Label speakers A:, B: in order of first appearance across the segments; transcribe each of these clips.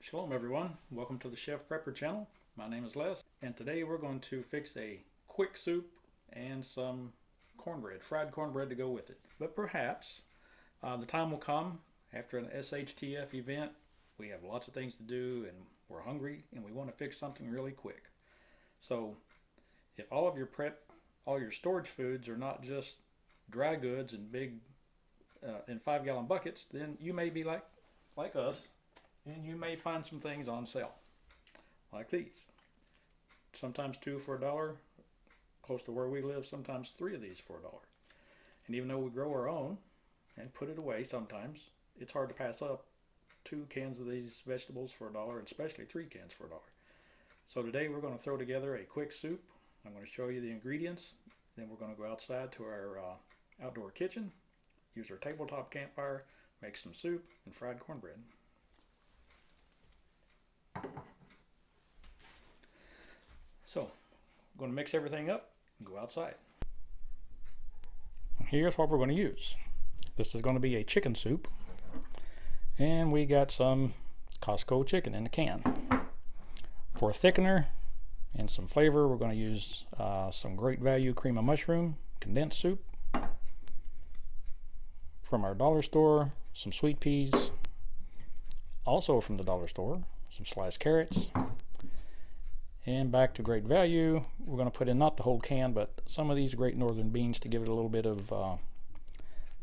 A: Shalom everyone, welcome to the Chef Prepper channel. My name is Les, and today we're going to fix a quick soup and some cornbread, fried cornbread to go with it. But perhaps the time will come after an SHTF event. We have lots of things to do and we're hungry and we want to fix something really quick. So if all of your all your storage foods are not just dry goods and big in 5-gallon buckets, then you may be like us, and you may find some things on sale, like these. Sometimes 2 for $1, close to where we live, sometimes 3 of these for $1. And even though we grow our own and put it away sometimes, it's hard to pass up 2 cans of these vegetables for $1, and especially 3 cans for $1. So today we're going to throw together a quick soup. I'm going to show you the ingredients. Then we're going to go outside to our outdoor kitchen, use our tabletop campfire, make some soup and fried cornbread. So, I'm going to mix everything up and go outside. Here's what we're going to use. This is going to be a chicken soup, and we got some Costco chicken in a can. For a thickener and some flavor, we're going to use some Great Value cream of mushroom condensed soup from our dollar store, some sweet peas, also from the dollar store, some sliced carrots, and back to Great Value, we're going to put in not the whole can, but some of these Great Northern beans to give it a little bit of, I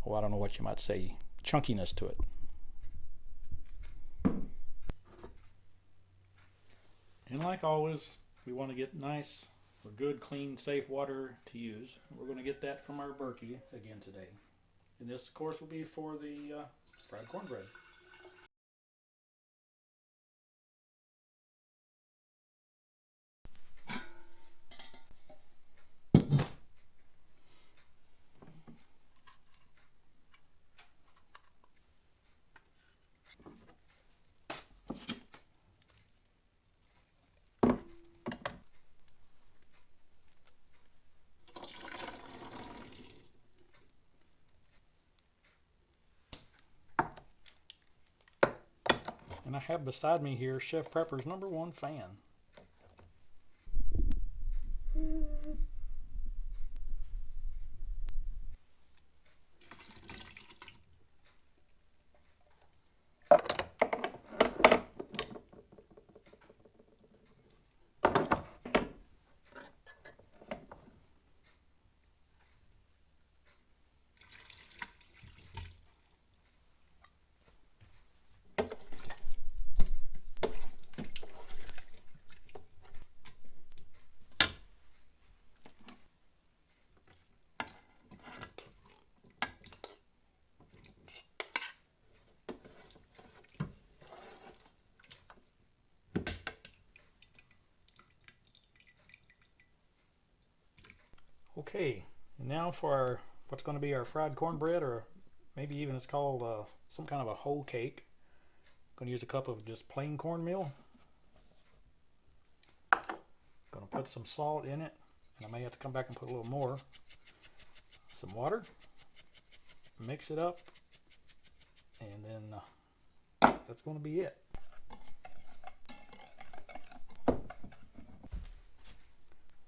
A: don't know what you might say, chunkiness to it. And like always, we want to get nice or good, clean, safe water to use. We're going to get that from our Berkey again today. And this, of course, will be for the fried cornbread. And I have beside me here Chef Prepper's #1 fan. Okay, and now for our what's going to be our fried cornbread, or maybe even it's called some kind of a whole cake. I'm going to use a cup of just plain cornmeal. Going to put some salt in it, and I may have to come back and put a little more. Some water, mix it up, and then that's going to be it.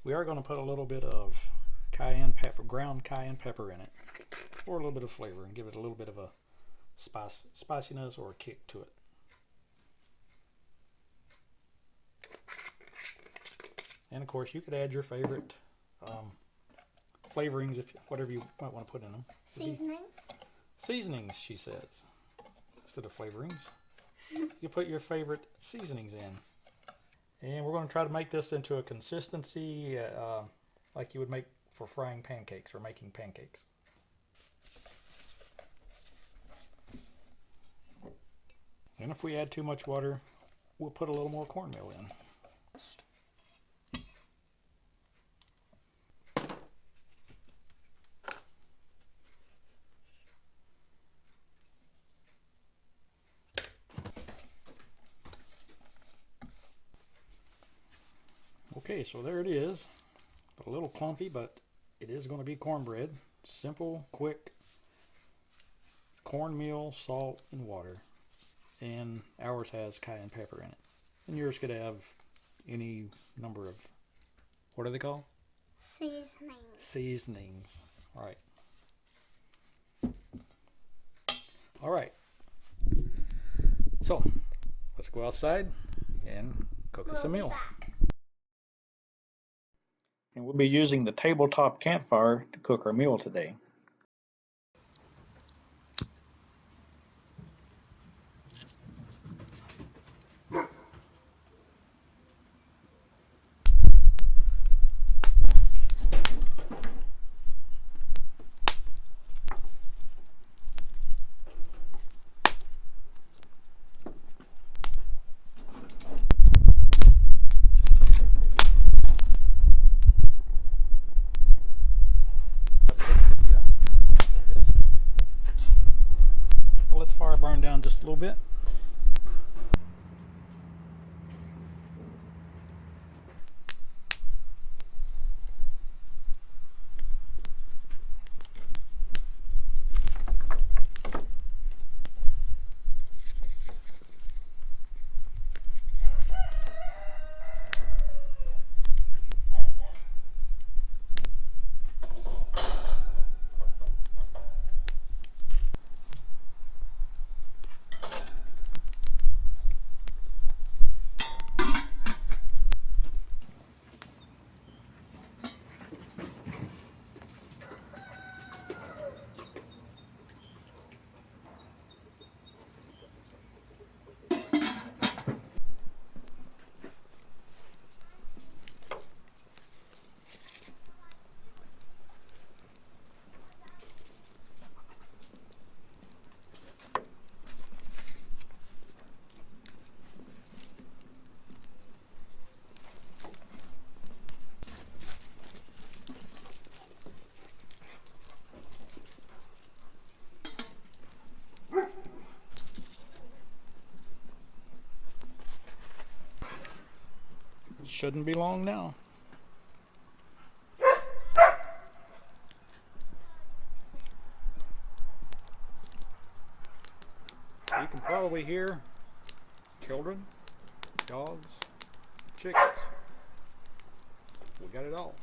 A: We are going to put a little bit of cayenne pepper, ground cayenne pepper in it, for a little bit of flavor and give it a little bit of a spiciness or a kick to it. And of course, you could add your favorite flavorings, whatever you might want to put in them.
B: Seasonings?
A: Seasonings, she says, instead of flavorings. You put your favorite seasonings in. And we're going to try to make this into a consistency like you would make for frying pancakes or making pancakes. And if we add too much water, we'll put a little more cornmeal in. Okay, so there it is. A little clumpy, but it is going to be cornbread. Simple, quick, cornmeal, salt, and water. and ours has cayenne pepper in it. And yours could have any number of, what are they called?
B: Seasonings.
A: Seasonings. Right. All right. So let's go outside and cook us a meal. And we'll be using the Tabletop Campfire to cook our meal today. Let the fire burn down just a little bit. Shouldn't be long now. You can probably hear children, dogs, chickens. We got it all.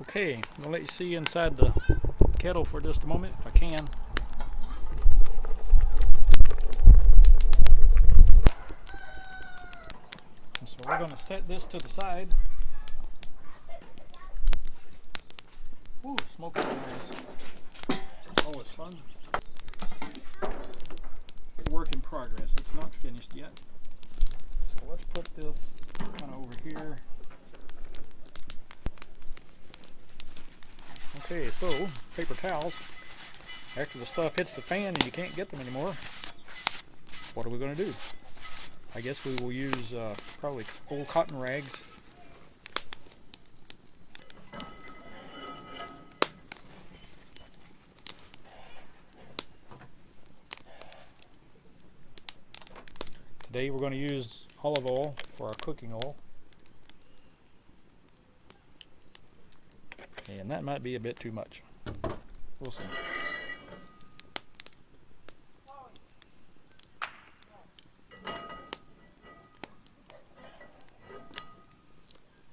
A: Okay, I'm going to let you see inside the kettle for just a moment, if I can. And so we're going to set this to the side. Ooh, smoking nice. Always fun. Work in progress. It's not finished yet. So let's put this kind of over here. Okay, so paper towels. After the stuff hits the fan and you can't get them anymore, what are we going to do? I guess we will use probably old cotton rags. Today we're going to use olive oil for our cooking oil. And that might be a bit too much. We'll see.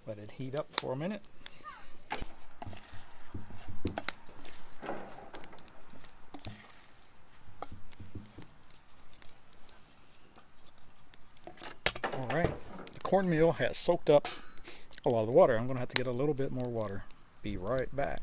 A: Let it heat up for a minute. Alright, the cornmeal has soaked up a lot of the water. I'm going to have to get a little bit more water. Be right back.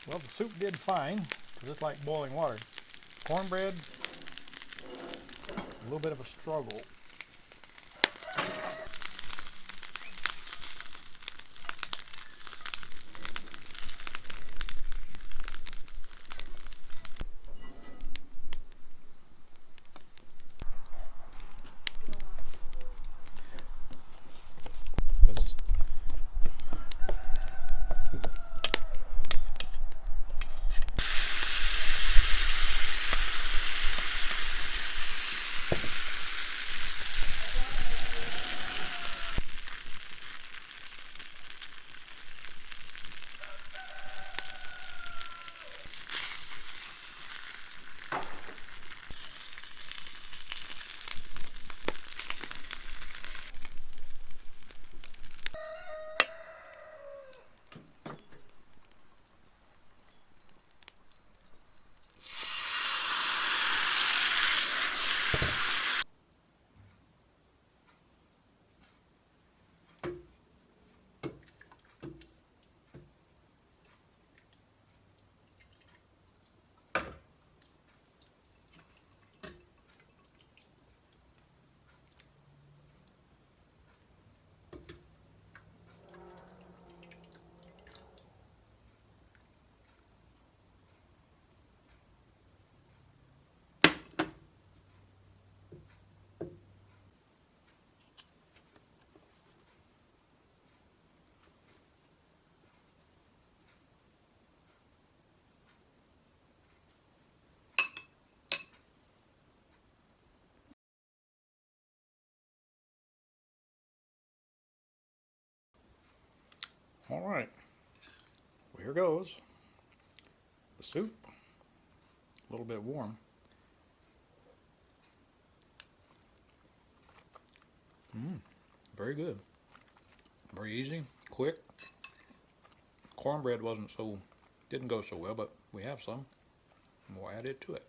A: Well, the soup did fine, because it's like boiling water. Cornbread, a little bit of a struggle. All right, well, here goes. The soup, a little bit warm. Very good. Very easy, quick. Cornbread didn't go so well, but we have some, and we'll add it to it.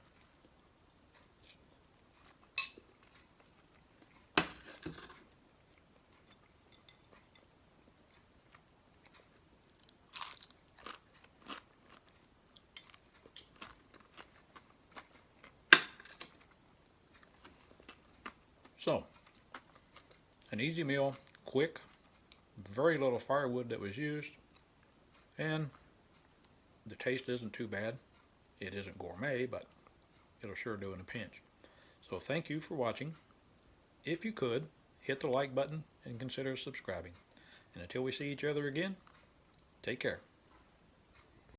A: So, an easy meal, quick, very little firewood that was used, and the taste isn't too bad. It isn't gourmet, but it'll sure do in a pinch. So thank you for watching. If you could, hit the like button and consider subscribing. And until we see each other again, take care.